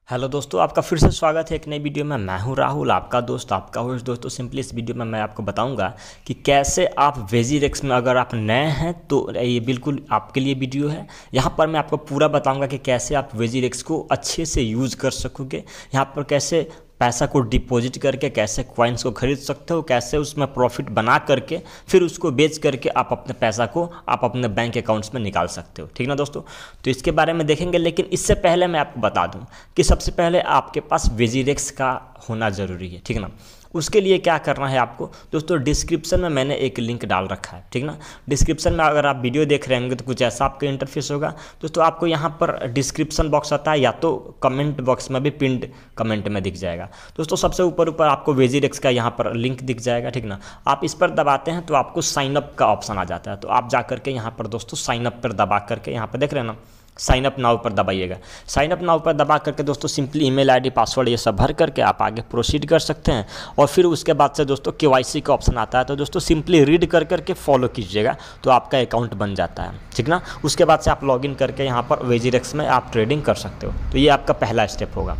Hello दोस्तों, आपका फिर से स्वागत है एक नई वीडियो में। मैं हूं राहुल, आपका दोस्त, आपका होस्ट। दोस्तों सिंपली इस वीडियो में मैं आपको बताऊंगा कि कैसे आप वेजीरेक्स में, अगर आप नए हैं तो ये बिल्कुल आपके लिए वीडियो है। यहां पर मैं आपको पूरा बताऊंगा कि कैसे आप वेजीरेक्स को अच्छे से यूज़ कर सकोगे, यहां पर कैसे पैसा को डिपॉजिट करके कैसे कॉइन्स को खरीद सकते हो, कैसे उसमें प्रॉफिट बना करके फिर उसको बेच करके आप अपने पैसा को आप अपने बैंक अकाउंट्स में निकाल सकते हो। ठीक ना दोस्तों, तो इसके बारे में देखेंगे। लेकिन इससे पहले मैं आपको बता दूं कि सबसे पहले आपके पास वेजीरेक्स का होना ज़रूरी है। ठीक ना, उसके लिए क्या करना है आपको दोस्तों, डिस्क्रिप्शन में मैंने एक लिंक डाल रखा है। ठीक ना, डिस्क्रिप्शन में अगर आप वीडियो देख रहे होंगे तो कुछ ऐसा आपका इंटरफेस होगा। दोस्तों आपको यहाँ पर डिस्क्रिप्शन बॉक्स आता है या तो कमेंट बॉक्स में भी पिंड कमेंट में दिख जाएगा। दोस्तों सबसे ऊपर आपको वेजीरेक्स का यहाँ पर लिंक दिख जाएगा। ठीक ना, आप इस पर दबाते हैं तो आपको साइनअप का ऑप्शन आ जाता है। तो आप जा करके यहाँ पर दोस्तों साइनअप पर दबा करके यहाँ पर देख रहे हैं ना, साइन अप नाउ पर दबाइएगा। साइन अप नाउ पर दबा करके दोस्तों सिंपली ईमेल आईडी पासवर्ड ये सब भर करके आप आगे प्रोसीड कर सकते हैं। और फिर उसके बाद से दोस्तों केवाईसी का ऑप्शन आता है, तो दोस्तों सिंपली रीड कर करके फॉलो कीजिएगा तो आपका अकाउंट बन जाता है। ठीक ना, उसके बाद से आप लॉगिन करके यहाँ पर वेजीरेक्स में आप ट्रेडिंग कर सकते हो। तो ये आपका पहला स्टेप होगा।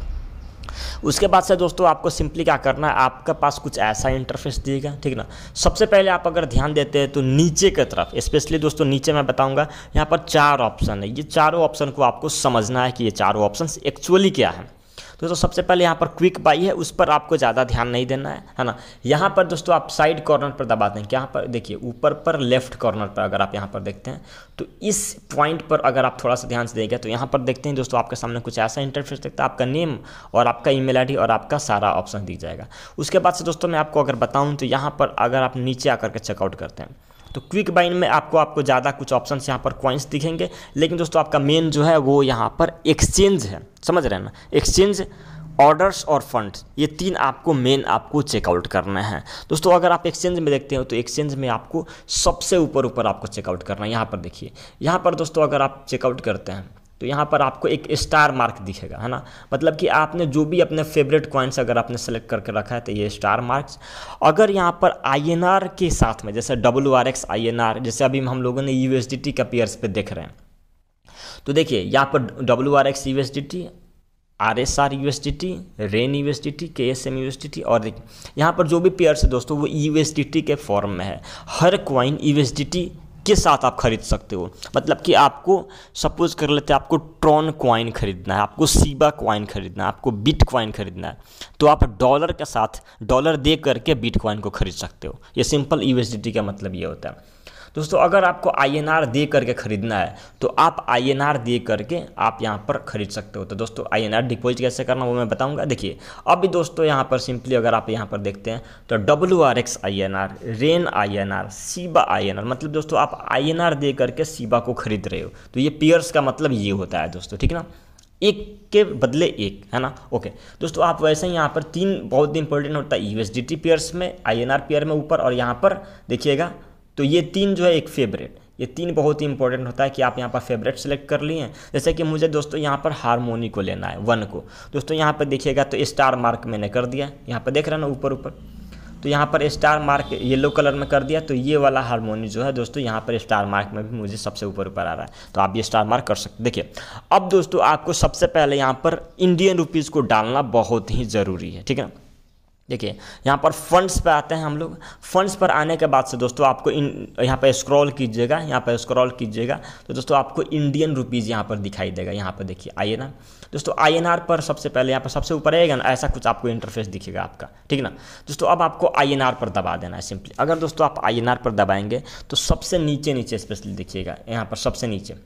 उसके बाद से दोस्तों आपको सिंपली क्या करना है, आपके पास कुछ ऐसा इंटरफेस दिएगा। ठीक ना, सबसे पहले आप अगर ध्यान देते हैं तो नीचे की तरफ, स्पेशली दोस्तों नीचे मैं बताऊंगा यहाँ पर 4 ऑप्शन है। ये चारों ऑप्शन को आपको समझना है कि ये चारों ऑप्शन एक्चुअली क्या है। दोस्तों सबसे पहले यहाँ पर क्विक बाई है, उस पर आपको ज़्यादा ध्यान नहीं देना है ना। यहाँ पर दोस्तों आप साइड कॉर्नर पर दबाते हैं, यहाँ पर देखिए ऊपर पर लेफ्ट कॉर्नर पर अगर आप यहाँ पर देखते हैं तो इस पॉइंट पर अगर आप थोड़ा सा ध्यान से देंगे तो यहाँ पर देखते हैं दोस्तों आपके सामने कुछ ऐसा इंटरफेस दिखता है। आपका नेम और आपका ईमेल आईडी और आपका सारा ऑप्शन दिख जाएगा। उसके बाद से दोस्तों मैं आपको अगर बताऊँ तो यहाँ पर अगर आप नीचे आकर के चेकआउट करते हैं तो क्विक बाइन में आपको ज़्यादा कुछ ऑप्शंस यहाँ पर कॉइन्स दिखेंगे। लेकिन दोस्तों आपका मेन जो है वो यहाँ पर एक्सचेंज है, समझ रहे हैं ना। एक्सचेंज, ऑर्डर्स और फंड्स, ये 3 आपको मेन आपको चेकआउट करना है। दोस्तों अगर आप एक्सचेंज में देखते हो तो एक्सचेंज में आपको सबसे ऊपर आपको चेकआउट करना है। यहाँ पर देखिए, यहाँ पर दोस्तों अगर आप चेकआउट करते हैं तो यहाँ पर आपको एक स्टार मार्क दिखेगा, है ना। मतलब कि आपने जो भी अपने फेवरेट कॉइन्स अगर आपने सेलेक्ट करके रखा है तो ये स्टार मार्क्स। अगर यहाँ पर INR के साथ में जैसे WRX INR, जैसे अभी हम लोगों ने USDT का पेयर्स पे देख रहे हैं तो देखिए यहाँ पर WRX USDT, RSR USDT, rain USDT, KSM USDT और देखिए यहाँ पर जो भी पेयर्स है दोस्तों वो USDT के फॉर्म में है। हर कॉइन USDT के साथ आप खरीद सकते हो। मतलब कि आपको सपोज कर लेते हैं आपको ट्रॉन कॉइन खरीदना है, आपको सीबा कॉइन खरीदना है, आपको बिट कॉइन खरीदना है, तो आप डॉलर के साथ डॉलर दे करके बिट कॉइन को खरीद सकते हो। ये सिंपल USDT का मतलब ये होता है। दोस्तों अगर आपको INR दे करके ख़रीदना है तो आप INR दे करके आप यहाँ पर ख़रीद सकते हो। तो दोस्तों INR डिपॉजिट कैसे करना वो मैं बताऊंगा। देखिए अभी दोस्तों यहाँ पर सिंपली अगर आप यहाँ पर देखते हैं तो WRX INR, रेन INR, सीबा INR, मतलब दोस्तों आप INR दे करके सीबा को खरीद रहे हो। तो ये पेयर्स का मतलब ये होता है दोस्तों, ठीक ना, एक के बदले एक, है ना। ओके दोस्तों, आप वैसे ही यहाँ पर 3 बहुत इंपॉर्टेंट होता है USDT पेयर्स में, INR पेयर में ऊपर, और यहाँ पर देखिएगा तो ये 3 जो है एक फेवरेट, ये 3 बहुत ही इंपॉर्टेंट होता है कि आप यहाँ पर फेवरेट सेलेक्ट कर लिए हैं। जैसे कि मुझे दोस्तों यहाँ पर हारमोनी को लेना है 1 को। दोस्तों यहाँ पर देखिएगा तो स्टार मार्क मैंने कर दिया, यहाँ पर देख रहे हैं ना ऊपर, तो यहाँ पर स्टार मार्क येलो कलर में कर दिया। तो ये वाला हारमोनी जो है दोस्तों यहाँ पर स्टार मार्क में भी मुझे सबसे ऊपर आ रहा है, तो आप ये स्टार मार्क कर सकते। देखिए अब दोस्तों आपको सबसे पहले यहाँ पर इंडियन रुपीज़ को डालना बहुत ही ज़रूरी है, ठीक है। देखिए यहाँ पर फंड्स पे आते हैं हम लोग। फंड्स पर आने के बाद से दोस्तों आपको यहाँ पर स्क्रॉल कीजिएगा, यहाँ पर स्क्रॉल कीजिएगा तो दोस्तों आपको इंडियन रुपीज़ यहाँ पर दिखाई देगा। यहाँ पर देखिए INR, दोस्तों INR पर सबसे पहले यहाँ पर सबसे ऊपर आएगा ना, ऐसा कुछ आपको इंटरफेस दिखेगा आपका, ठीक ना। दोस्तों अब आपको INR पर दबा देना है सिंपली। अगर दोस्तों आप INR पर दबाएंगे तो सबसे नीचे स्पेशली देखिएगा, यहाँ पर सबसे नीचे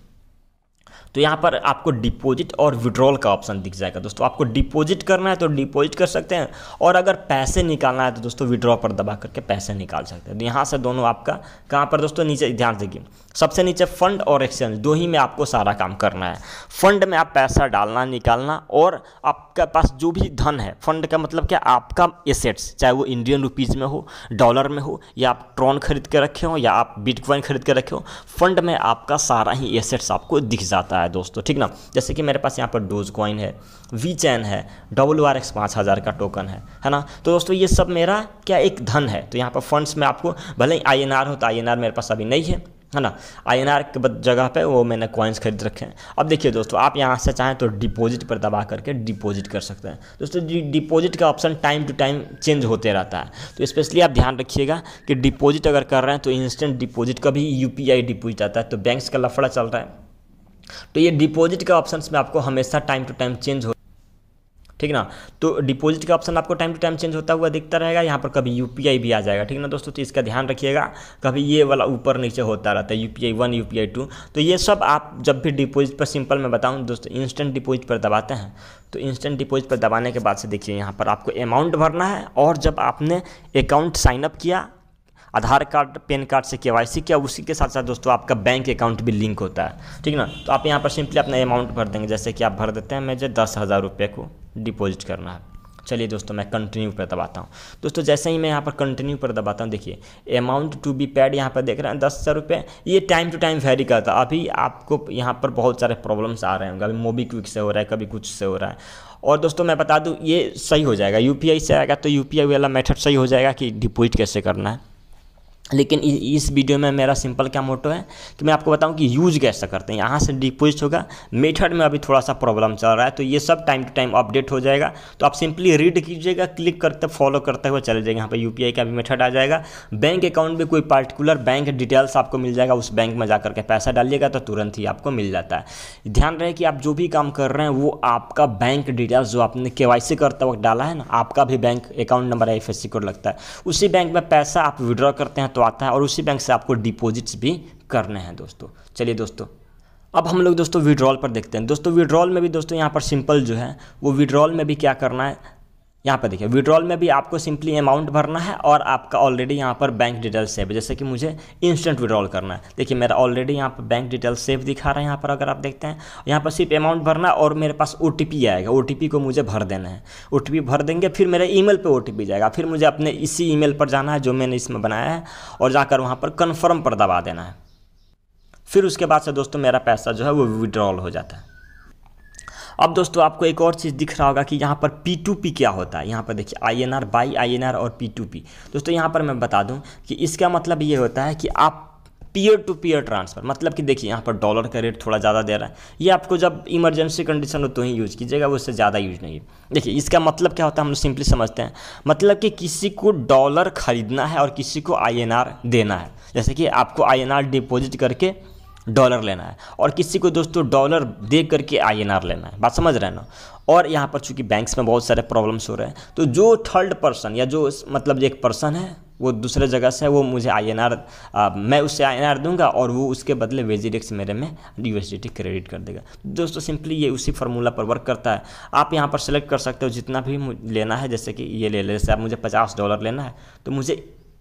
तो यहाँ पर आपको डिपॉजिट और विड्रॉल का ऑप्शन दिख जाएगा। दोस्तों आपको डिपॉजिट करना है तो डिपॉजिट कर सकते हैं, और अगर पैसे निकालना है तो दोस्तों विड्रॉ पर दबा करके पैसे निकाल सकते हैं। तो यहाँ से दोनों आपका कहाँ पर दोस्तों, नीचे ध्यान देखिए, सबसे नीचे फंड और एक्सचेंज, 2 ही में आपको सारा काम करना है। फंड में आप पैसा डालना निकालना, और आपके पास जो भी धन है, फंड का मतलब क्या, आपका एसेट्स, चाहे वो इंडियन रुपीज़ में हो, डॉलर में हो, या आप ट्रॉन खरीद के रखे हो, या आप बिटकॉइन खरीद के रखे हो, फंड में आपका सारा ही एसेट्स आपको दिख जाता है दोस्तों, ठीक ना। जैसे कि मेरे पास यहाँ पर डोज कॉइन है, VChain है, WRX 5000 का टोकन है ना। तो दोस्तों ये सब मेरा क्या एक धन है। तो यहाँ पर फंड्स में आपको भले ही INR हो तो INR मेरे पास अभी नहीं है, है ना। INR के जगह पे वो मैंने कॉइन्स खरीद रखे हैं। अब देखिए दोस्तों, आप यहाँ से चाहें तो डिपॉजिट पर दबा करके डिपॉजिट कर सकते हैं। दोस्तों डिपॉजिट का option time to time change होते रहता है, तो स्पेशली आप ध्यान रखिएगा कि डिपॉजिट अगर कर रहे हैं तो इंस्टेंट डिपॉजिट का भी UPI डिपॉजिट आता है, तो बैंक्स का लफड़ा चल रहा है, तो ये डिपॉजिट का ऑप्शन में आपको हमेशा टाइम टू टाइम चेंज हो, ठीक ना। तो डिपॉजिट का ऑप्शन आपको टाइम टू टाइम चेंज होता हुआ दिखता रहेगा। यहाँ पर कभी UPI भी आ जाएगा, ठीक ना दोस्तों, तो इसका ध्यान रखिएगा। कभी ये वाला ऊपर नीचे होता रहता है, UPI 1 UPI 2। तो ये सब आप जब भी डिपॉजिट पर, सिंपल मैं बताऊँ दोस्तों, इंस्टेंट डिपॉजिट पर दबाते हैं, तो इंस्टेंट डिपॉजिट पर दबाने के बाद से देखिए यहाँ पर आपको अमाउंट भरना है, और जब आपने अकाउंट साइनअप किया, आधार कार्ड पैन कार्ड से KYC किया, उसी के साथ साथ दोस्तों आपका बैंक अकाउंट भी लिंक होता है, ठीक ना। तो आप यहाँ पर सिंपली अपना अमाउंट भर देंगे, जैसे कि आप भर देते हैं मुझे 10,000 रुपये को डिपॉजिट करना है। चलिए दोस्तों मैं कंटिन्यू पर दबाता हूँ। दोस्तों जैसे ही मैं यहाँ पर कंटिन्यू पर दबाता हूँ, देखिए अमाउंट टू बी पेड यहाँ पर देख रहे हैं 10,000 रुपये। ये टाइम टू टाइम वेरी करता है। अभी आपको यहाँ पर बहुत सारे प्रॉब्लम्स आ रहे होंगे, अभी मोबीक्विक से हो रहा है, कभी कुछ से हो रहा है। और दोस्तों मैं बता दूँ, ये सही हो जाएगा, UPI से आएगा तो UPI वाला मेथड सही हो जाएगा कि डिपॉजिट कैसे करना है। लेकिन इस वीडियो में मेरा सिंपल क्या मोटो है कि मैं आपको बताऊं कि यूज कैसे करते हैं। यहाँ से डिपॉजिट होगा, मेथड में अभी थोड़ा सा प्रॉब्लम चल रहा है, तो ये सब टाइम टू टाइम अपडेट हो जाएगा। तो आप सिंपली रीड कीजिएगा, क्लिक करते फॉलो करते हुए चले जाएगा। यहाँ पर UPI का भी मेथड आ जाएगा। बैंक अकाउंट में कोई पर्टिकुलर बैंक डिटेल्स आपको मिल जाएगा, उस बैंक में जाकर के पैसा डालिएगा तो तुरंत ही आपको मिल जाता है। ध्यान रहे कि आप जो भी काम कर रहे हैं वो आपका बैंक डिटेल्स जो आपने KYC करते वक्त डाला है ना, आपका भी bank account number IFSC code लगता है, उसी बैंक में पैसा आप विड्रॉ करते हैं तो आता है, और उसी बैंक से आपको डिपॉजिट्स भी करने हैं दोस्तों। चलिए दोस्तों अब हम लोग दोस्तों विड्रॉल पर देखते हैं। दोस्तों विड्रॉल में भी दोस्तों यहाँ पर सिंपल जो है वो विड्रॉल में भी क्या करना है, यहाँ पर देखिए विड्रॉल में भी आपको सिंपली अमाउंट भरना है, और आपका ऑलरेडी यहाँ पर बैंक डिटेल सेव है। जैसे कि मुझे इंस्टेंट विड्रॉल करना है, देखिए मेरा ऑलरेडी यहाँ पर बैंक डिटेल सेव दिखा रहा है। यहाँ पर अगर आप देखते हैं, यहाँ पर सिर्फ अमाउंट भरना है, और मेरे पास OTP आएगा, OTP को मुझे भर देना है। OTP भर देंगे, फिर मेरे ईमेल पे OTP जाएगा, फिर मुझे अपने इसी ईमेल पर जाना है जो मैंने इसमें बनाया है, और जाकर वहाँ पर कन्फर्म पर दबा देना है। फिर उसके बाद से दोस्तों मेरा पैसा जो है वो विड्रॉल हो जाता है। अब दोस्तों आपको एक और चीज़ दिख रहा होगा कि यहाँ पर P2P क्या होता है। यहाँ पर देखिए INR, बाई INR और P2P। दोस्तों यहाँ पर मैं बता दूँ कि इसका मतलब ये होता है कि आप पीयर टू पीयर ट्रांसफ़र, मतलब कि देखिए यहाँ पर डॉलर का रेट थोड़ा ज़्यादा दे रहा है, ये आपको जब इमरजेंसी कंडीशन हो तो ही यूज़ कीजिएगा, उससे ज़्यादा यूज़ नहीं। देखिए इसका मतलब क्या होता है, हम लोग सिंपली समझते हैं। मतलब कि किसी को डॉलर खरीदना है और किसी को INR देना है। जैसे कि आपको INR डिपॉजिट करके डॉलर लेना है, और किसी को दोस्तों डॉलर दे करके INR लेना है। बात समझ रहे हैं ना। और यहाँ पर चूंकि बैंक्स में बहुत सारे प्रॉब्लम्स हो रहे हैं, तो जो थर्ड पर्सन या जो मतलब एक पर्सन है वो दूसरे जगह से वो मुझे INR, मैं उससे INR दूंगा, और वो उसके बदले वेजीरेक्स मेरे में USDT क्रेडिट कर देगा। दोस्तों सिंपली ये उसी फार्मूला पर वर्क करता है। आप यहाँ पर सेलेक्ट कर सकते हो जितना भी लेना है, जैसे कि ये ले जैसे आप मुझे $50 लेना है, तो मुझे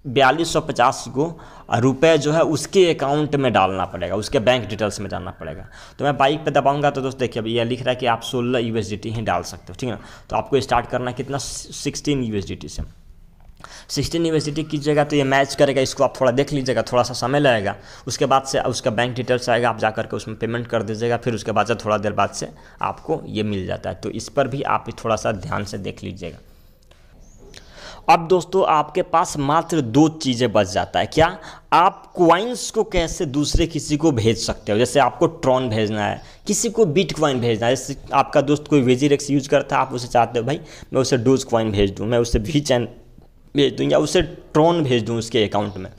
4250 को रुपये जो है उसके अकाउंट में डालना पड़ेगा, उसके बैंक डिटेल्स में डालना पड़ेगा। तो मैं बाइक पे दबाऊंगा तो दोस्तों देखिए अभी यह लिख रहा है कि आप 16 USDT ही डाल सकते हो, ठीक है ना। तो आपको स्टार्ट करना है कितना, 16 USDT से। 16 USDT कीजिएगा तो ये मैच करेगा, इसको आप थोड़ा देख लीजिएगा, थोड़ा सा समय लगेगा। उसके बाद से उसका बैंक डिटेल्स आएगा, आप जाकर के उसमें पेमेंट कर दीजिएगा, फिर उसके बाद से थोड़ा देर बाद से आपको ये मिल जाता है। तो इस पर भी आप थोड़ा सा ध्यान से देख लीजिएगा। अब दोस्तों आपके पास मात्र 2 चीज़ें बच जाता है। क्या, आप कॉइन्स को कैसे दूसरे किसी को भेज सकते हो। जैसे आपको ट्रॉन भेजना है, किसी को बिटकॉइन भेजना है। जैसे आपका दोस्त कोई वेजीरेक्स यूज करता है, आप उसे चाहते हो भाई मैं उसे डोज कॉइन भेज दूँ, मैं उसे VChain भेज दूँ, या उसे ट्रॉन भेज दूँ उसके अकाउंट में।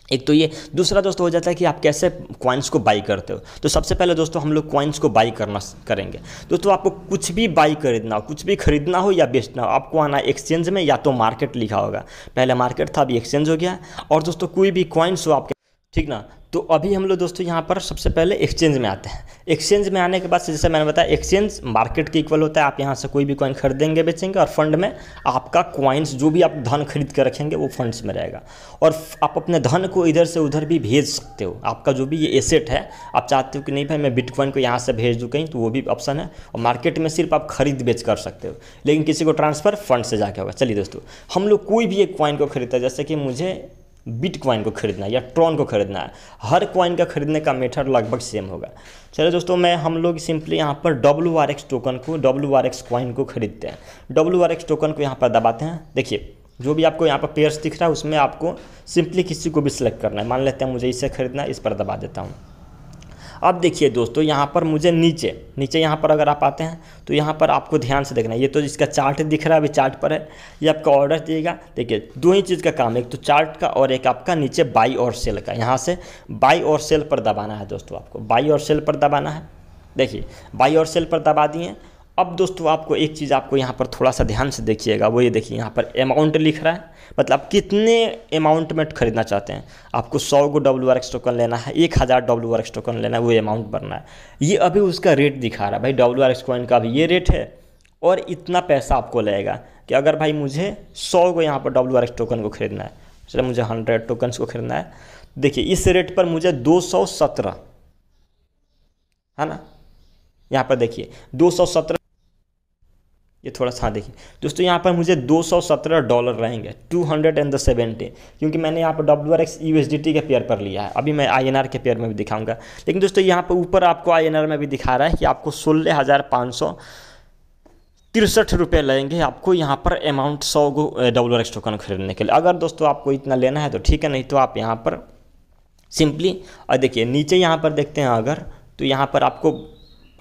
एक तो ये, दूसरा दोस्तों हो जाता है कि आप कैसे कॉइन्स को बाई करते हो। तो सबसे पहले दोस्तों हम लोग कॉइन्स को बाई करेंगे। दोस्तों आपको कुछ भी बाई खरीदना हो, कुछ भी खरीदना हो या बेचना हो, आपको आना एक्सचेंज में, या तो मार्केट लिखा होगा। पहले मार्केट था, अभी एक्सचेंज हो गया। और दोस्तों कोई भी कॉइन्स हो आपके, ठीक ना। तो अभी हम लोग दोस्तों यहाँ पर सबसे पहले एक्सचेंज में आते हैं। एक्सचेंज में आने के बाद जैसे मैंने बताया, एक्सचेंज मार्केट के इक्वल होता है। आप यहाँ से कोई भी कॉइन खरीदेंगे बेचेंगे, और फंड में आपका कॉइन्स जो भी आप धन खरीद कर रखेंगे वो फंड्स में रहेगा। और आप अपने धन को इधर से उधर भी भेज सकते हो। आपका जो भी ये एसेट है, आप चाहते हो कि नहीं भाई मैं बिटकॉइन को यहाँ से भेज दूँ कहीं, तो वो भी ऑप्शन है। और मार्केट में सिर्फ आप खरीद बेच कर सकते हो, लेकिन किसी को ट्रांसफ़र फंड से जाके होगा। चलिए दोस्तों हम लोग कोई भी एक कॉइन को खरीदते हैं, जैसे कि मुझे बिटकॉइन को खरीदना है या ट्रॉन को खरीदना है। हर कॉइन का खरीदने का मेथड लगभग सेम होगा। चलिए दोस्तों हम लोग सिंपली यहाँ पर WRX टोकन को, WRX कॉइन को खरीदते हैं। WRX टोकन को यहाँ पर दबाते हैं। देखिए जो भी आपको यहाँ पर पेयर्स दिख रहा है उसमें आपको सिंपली किसी को भी सिलेक्ट करना है। मान लेते हैं मुझे इसे खरीदना है, इस पर दबा देता हूँ। अब देखिए दोस्तों, यहाँ पर मुझे नीचे यहाँ पर अगर आप आते हैं तो यहाँ पर आपको ध्यान से देखना है। ये तो इसका चार्ट दिख रहा है, अभी चार्ट पर है, ये आपका ऑर्डर दिएगा। देखिए दो ही चीज़ का काम है, एक तो चार्ट का और एक आपका नीचे बाई और सेल का। यहाँ से बाई और सेल पर दबाना है दोस्तों, आपको बाई और सेल पर दबाना है। देखिए बाई और सेल पर दबा दिए। अब दोस्तों आपको एक चीज़ आपको यहाँ पर थोड़ा सा ध्यान से देखिएगा, वो ये देखिए यहाँ पर अमाउंट लिख रहा है, मतलब आप कितने अमाउंट में खरीदना चाहते हैं। आपको 100 को WRX टोकन लेना है, 1000 WRX टोकन लेना है, वो अमाउंट भरना है। ये अभी उसका रेट दिखा रहा है भाई, WRX कॉइन का भी ये रेट है और इतना पैसा आपको लगेगा कि अगर भाई मुझे 100 को यहाँ पर WRX टोकन को खरीदना है, चलो मुझे 100 टोकन्स को खरीदना है। देखिए इस रेट पर मुझे 217 है ना, यहाँ पर देखिए 217, ये थोड़ा सा देखिए दोस्तों, यहाँ पर मुझे $217 रहेंगे, 270, क्योंकि मैंने यहाँ पर WRX USDT के पेयर पर लिया है। अभी मैं INR के पेयर में भी दिखाऊंगा, लेकिन दोस्तों यहाँ पर ऊपर आपको INR में भी दिखा रहा है कि आपको 16,563 रुपये लगेंगे आपको यहाँ पर अमाउंट 100 WRX टोकन खरीदने के लिए। अगर दोस्तों आपको इतना लेना है तो ठीक है, नहीं तो आप यहाँ पर सिंपली, और देखिए नीचे यहाँ पर देखते हैं अगर, तो यहाँ पर आपको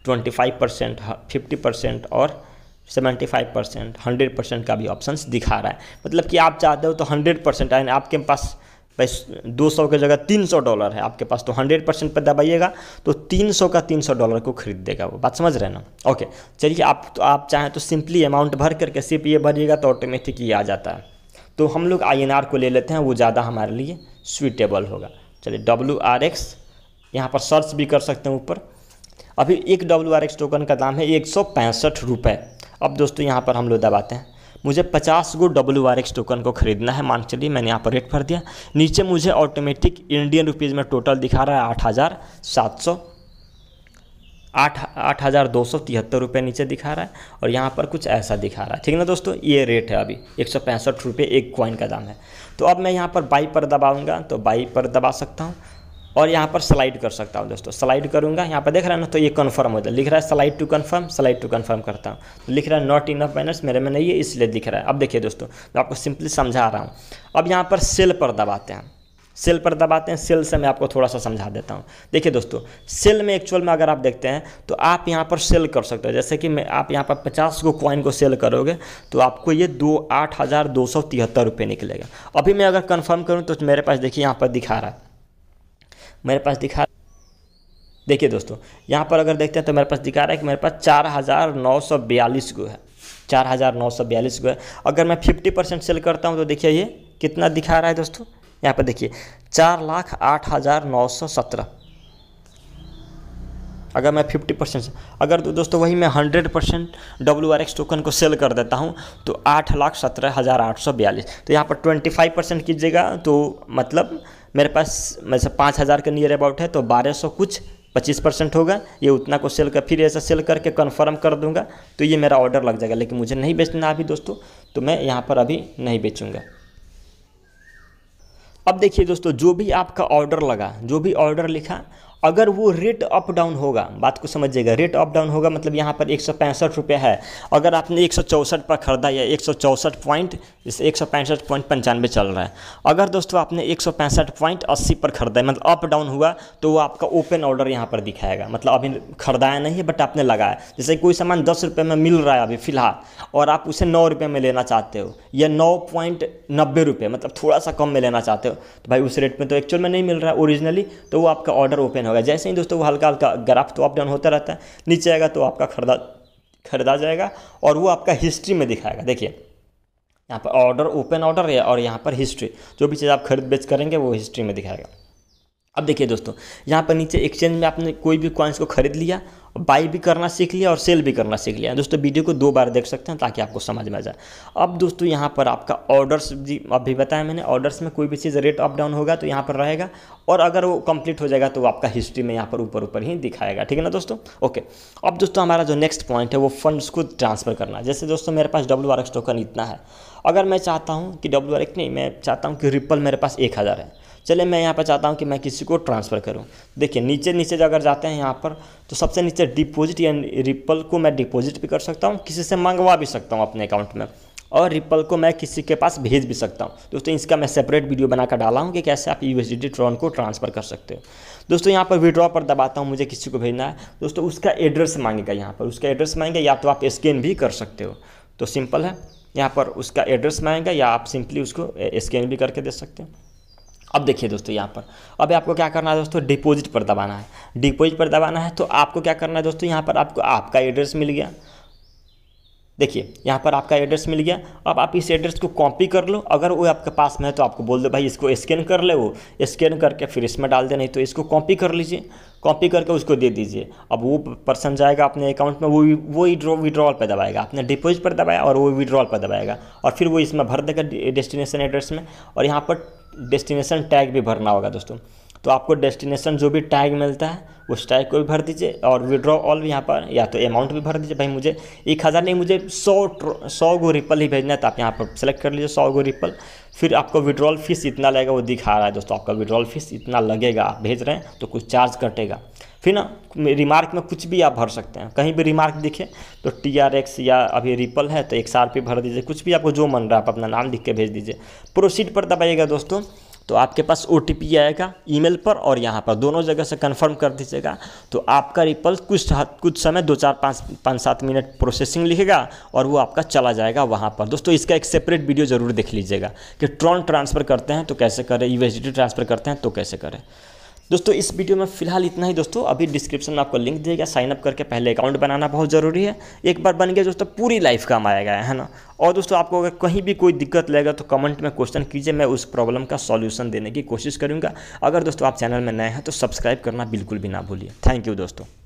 25%, 50% और 75%, 100% का भी ऑप्शंस दिखा रहा है। मतलब कि आप चाहते हो तो 100%, यानी आपके पास 200 की जगह $300 है आपके पास, तो 100% पर दबाइएगा तो 300 का $300 को खरीद देगा वो। बात समझ रहे हैं ना? ओके चलिए, आप चाहें तो सिंपली अमाउंट भर करके सिर्फ ये भरिएगा तो ऑटोमेटिक ये आ जाता है। तो हम लोग INR को ले लेते हैं, वो ज़्यादा हमारे लिए सूटेबल होगा। चलिए WRX यहाँ पर सर्च भी कर सकते हैं ऊपर। अभी एक WRX टोकन का दाम है 165 रुपये। अब दोस्तों यहाँ पर हम लोग दबाते हैं, मुझे 50 को WRX टोकन को खरीदना है। मान चलिए मैंने यहाँ पर रेट भर दिया, नीचे मुझे ऑटोमेटिक इंडियन रुपीज़ में टोटल दिखा रहा है 8,273 रुपये नीचे दिखा रहा है, और यहाँ पर कुछ ऐसा दिखा रहा है। ठीक है ना दोस्तों, ये रेट है अभी 165 रुपये एक कॉइन का दाम है। तो अब मैं यहाँ पर बाई पर दबाऊँगा तो बाई पर दबा सकता हूँ, और यहाँ पर स्लाइड कर सकता हूँ दोस्तों। स्लाइड करूँगा, यहाँ पर देख रहा है ना, तो ये कन्फर्म होता है, लिख रहा है स्लाइड टू कन्फर्म करता हूँ, तो लिख रहा है नॉट इनफ बैलेंस, मेरे में नहीं है इसलिए दिख रहा है। अब देखिए दोस्तों, मैं आपको सिंपली समझा रहा हूँ। अब यहाँ पर सेल पर दबाते हैं, सेल से मैं आपको थोड़ा सा समझा देता हूँ। देखिए दोस्तों, सेल में एक्चुअल में अगर आप देखते हैं तो आप यहाँ पर सेल कर सकते हो। जैसे कि आप यहाँ पर 50 को कॉइन को सेल करोगे तो आपको ये 8,273 रुपये निकलेगा। अभी मैं अगर कन्फर्म करूँ तो मेरे पास देखिए यहाँ पर दिखा रहा है, देखिए दोस्तों यहाँ पर अगर देखते हैं तो मेरे पास दिखा रहा है कि मेरे पास 4,942 को है, 4,942 को है। अगर मैं 50% सेल करता हूँ तो देखिए ये कितना दिखा रहा है दोस्तों, यहाँ पर देखिए 4,08,917। अगर मैं 50%, अगर तो दोस्तों वही मैं 100% WRX टोकन को सेल कर देता हूँ तो 8,17,842। तो यहाँ पर 25% कीजिएगा तो मतलब मेरे पास वैसे 5,000 के नियर अबाउट है, तो 1200 कुछ 25% होगा, ये उतना को सेल कर, फिर ऐसा सेल करके कन्फर्म कर दूंगा तो ये मेरा ऑर्डर लग जाएगा। लेकिन मुझे नहीं बेचना अभी दोस्तों, तो मैं यहाँ पर अभी नहीं बेचूंगा। अब देखिए दोस्तों, जो भी आपका ऑर्डर लगा, जो भी ऑर्डर लिखा, अगर वो रेट अप डाउन होगा, बात को समझिएगा, रेट अप डाउन होगा मतलब यहाँ पर 165 रुपये है, अगर आपने 164 पर खरीदा या 164 पॉइंट, जैसे 165.95 चल रहा है, अगर दोस्तों आपने 165.80 पर खरीदा है, मतलब अप डाउन हुआ तो वो आपका ओपन ऑर्डर यहाँ पर दिखाएगा। मतलब अभी खरीदाया नहीं है बट आपने लगाया, जैसे कोई सामान 10 रुपये में मिल रहा है अभी फ़िलहाल और आप उसे 9 रुपये में लेना चाहते हो या 9.90 रुपये, मतलब थोड़ा सा कम में लेना चाहते हो, तो भाई उस रेट में तो एक्चुअल में नहीं मिल रहा है ओरिजिनली, तो वो आपका ऑर्डर ओपन होगा। जैसे ही दोस्तों वो हल्का हल्का ग्राफ तो अप डाउन होता रहता है, नीचे आएगा तो आपका खरीदा जाएगा और वो आपका हिस्ट्री में दिखाएगा। देखिए यहाँ पर ऑर्डर, ओपन ऑर्डर है, और यहाँ पर हिस्ट्री, जो भी चीज़ आप खरीद बेच करेंगे वो हिस्ट्री में दिखाएगा। अब देखिए दोस्तों, यहाँ पर नीचे एक्सचेंज में आपने कोई भी कॉइन्स को खरीद लिया, बाई भी करना सीख लिया और सेल भी करना सीख लिया। दोस्तों वीडियो को 2 बार देख सकते हैं ताकि आपको समझ में आ जाए। अब दोस्तों यहाँ पर आपका ऑर्डर्स जी अभी बताया मैंने, ऑर्डर्स में कोई भी चीज़ रेट अप डाउन होगा तो यहाँ पर रहेगा, और अगर वो कंप्लीट हो जाएगा तो आपका हिस्ट्री में यहाँ पर ऊपर ही दिखाएगा। ठीक है ना दोस्तों? ओके, अब दोस्तों हमारा जो नेक्स्ट पॉइंट है वो फंड्स को ट्रांसफ़र करना। जैसे दोस्तों मेरे पास WRX टोकन इतना है, अगर मैं चाहता हूँ कि WRX नहीं, मैं चाहता हूँ कि रिपल मेरे पास 1000 है, चलिए मैं यहाँ पर चाहता हूँ कि मैं किसी को ट्रांसफ़र करूँ। देखिए नीचे अगर जाते हैं यहाँ पर तो सबसे नीचे डिपॉजिट या रिपल को मैं डिपॉजिट भी कर सकता हूँ, किसी से मंगवा भी सकता हूँ अपने अकाउंट में। और रिपल को मैं किसी के पास भेज भी सकता हूँ। दोस्तों इसका मैं सेपरेट वीडियो बनाकर डाला हूँ कि कैसे आप USDT ट्रॉन को ट्रांसफ़र कर सकते हो। दोस्तों यहाँ पर विड्रॉ पर दबाता हूँ, मुझे किसी को भेजना है। दोस्तों उसका एड्रेस मांगेगा, यहाँ पर उसका एड्रेस मांगेगा, या तो आप स्कैन भी कर सकते हो। तो सिंपल है, यहाँ पर उसका एड्रेस मांगेगा या आप सिंपली उसको स्कैन भी करके दे सकते हो। अब देखिए दोस्तों यहाँ पर अब आपको क्या करना है दोस्तों, डिपॉजिट पर दबाना है। डिपॉजिट पर दबाना है तो आपको क्या करना है दोस्तों, यहाँ पर आपको आपका एड्रेस मिल गया। देखिए यहाँ पर आपका एड्रेस मिल गया। अब आप इस एड्रेस को कॉपी कर लो, अगर वो आपके पास में है तो आपको बोल दो भाई इसको स्कैन कर ले, वो स्कैन करके फिर इसमें डाल दे, नहीं तो इसको कॉपी कर लीजिए, कॉपी करके उसको दे दीजिए। अब वो पर्सन जाएगा अपने अकाउंट में, वो विड्रॉल पर दबाएगा, आपने डिपॉजिट पर दबाया और वो विड्रॉल पर दबाएगा, और फिर वो इसमें भर देगा डेस्टिनेशन एड्रेस में। और यहाँ पर डेस्टिनेशन टैग भी भरना होगा दोस्तों, तो आपको डेस्टिनेशन जो भी टैग मिलता है उस टैग को भी भर दीजिए, और विड्रॉ ऑल यहाँ पर या तो अमाउंट भी भर दीजिए। भाई मुझे 1000 नहीं, मुझे 100 गो रिपल ही भेजना है, तो आप यहाँ पर सेलेक्ट कर लीजिए 100 गो रिपल। फिर आपको विड्रॉल फीस इतना लगेगा, वो दिखा रहा है दोस्तों, आपका विड्रॉल फीस इतना लगेगा, आप भेज रहे हैं तो कुछ चार्ज कटेगा। फिर ना रिमार्क में कुछ भी आप भर सकते हैं, कहीं भी रिमार्क दिखे तो TRX या अभी रिपल है तो XRP भर दीजिए, कुछ भी आपको जो मन रहा है आप अपना नाम लिख के भेज दीजिए। प्रोसीड पर दबाइएगा दोस्तों, तो आपके पास OTP आएगा ईमेल पर, और यहाँ पर दोनों जगह से कंफर्म कर दीजिएगा। तो आपका रिपल कुछ समय 2-4-5-7 मिनट प्रोसेसिंग लिखेगा और वो आपका चला जाएगा वहाँ पर। दोस्तों इसका एक सेपरेट वीडियो ज़रूर देख लीजिएगा कि ट्रॉन ट्रांसफ़र करते हैं तो कैसे करें, USDT ट्रांसफ़र करते हैं तो कैसे करें। दोस्तों इस वीडियो में फ़िलहाल इतना ही दोस्तों। अभी डिस्क्रिप्शन में आपको लिंक दिएगा, साइन अप करके पहले अकाउंट बनाना बहुत ज़रूरी है। एक बार बन गया दोस्तों पूरी लाइफ काम आएगा, है ना। और दोस्तों आपको अगर कहीं भी कोई दिक्कत लगेगा तो कमेंट में क्वेश्चन कीजिए, मैं उस प्रॉब्लम का सॉल्यूशन देने की कोशिश करूँगा। अगर दोस्तों आप चैनल में नए हैं तो सब्सक्राइब करना बिल्कुल भी ना भूलिए। थैंक यू दोस्तों।